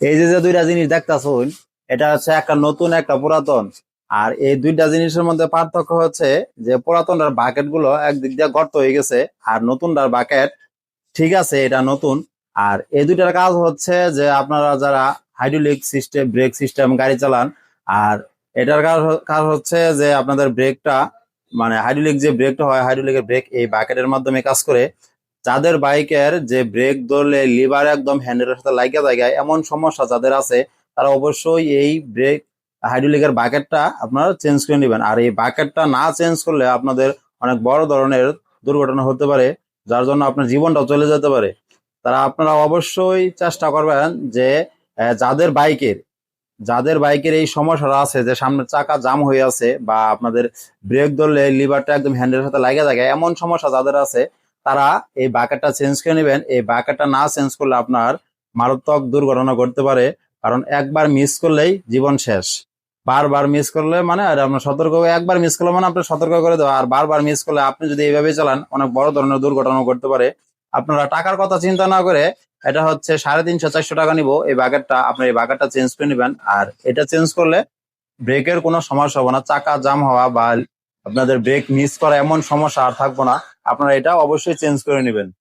এই যে যে দুইটা জিনিস দেখতাছুন, এটা হচ্ছে একটা নতুন একটা পুরাতন। আর এই দুইটা জিনিসের মধ্যে পার্থক্য হচ্ছে যে পুরাতনটার বাকেট গুলো একদিক দিয়ে গর্ত হয়ে গেছে, আর নতুনটার বাকেট ঠিক আছে, এটা নতুন। আর এই দুইটার কাজ হচ্ছে যে আপনারা যারা হাইড্রোলিক সিস্টেম ব্রেক সিস্টেম গাড়ি চালান, আর এটার কাজ হচ্ছে যে আপনাদের ব্রেকটা, মানে হাইড্রোলিক যে ব্রেকটা হয়, হাইড্রোলিকের ব্রেক এই বাকেটের মাধ্যমে কাজ করে। যাদের বাইকের যে ব্রেক ধরলে লিভার একদম হ্যান্ডেলের সাথে লাগে জায়গায় এমন সমস্যা যাদের আছে, তারা অবশ্যই এই ব্রেক হাইড্রোলিকের বাকেটটা আপনারা চেঞ্জ করে নেবেন। আর এই বাকেটটা না চেঞ্জ করলে আপনাদের অনেক বড় ধরনের দুর্ঘটনা হতে পারে, যার জন্য আপনার জীবনটাও চলে যেতে পারে। তারা আপনারা অবশ্যই চেষ্টা করবেন যে যাদের বাইকের এই সমস্যাটা আছে, যে সামনের চাকা জাম হয়ে আছে বা আপনাদের ব্রেক ধরলে লিভারটা একদম হ্যান্ডেলের সাথে লাগা থাকে, এমন সমস্যা যাদের আছে, তারা এই বাকেটটা চেঞ্জ করে নেবেন। এই বাকেটটা না চেঞ্জ করলে আপনার মারাত্মক দুর্ঘটনা ঘটতে পারে। কারণ একবার মিস করলেই জীবন শেষ। বারবার মিস করলে মানে, আর আপনার সতর্ক, একবার মিস করলে মানে আপনার সতর্ক করে দেওয়া, আর বারবার মিস করলে আপনি যদি এইভাবে চালান অনেক বড় ধরনের দুর্ঘটনা ঘটতে পারে। আপনারা টাকার কথা চিন্তা না করে, এটা হচ্ছে 350-400 টাকা নিবো এই বাকেটটা, আপনি এই বাকেটটা চেঞ্জ করে নেবেন। আর এটা চেঞ্জ করলে ব্রেকের কোনো সমস্যা হবে না, চাকা জাম হওয়া বা আপনাদের ব্রেক মিস করা এমন সমস্যা আর থাকবো না। আপনারা এটা অবশ্যই চেঞ্জ করে নেবেন।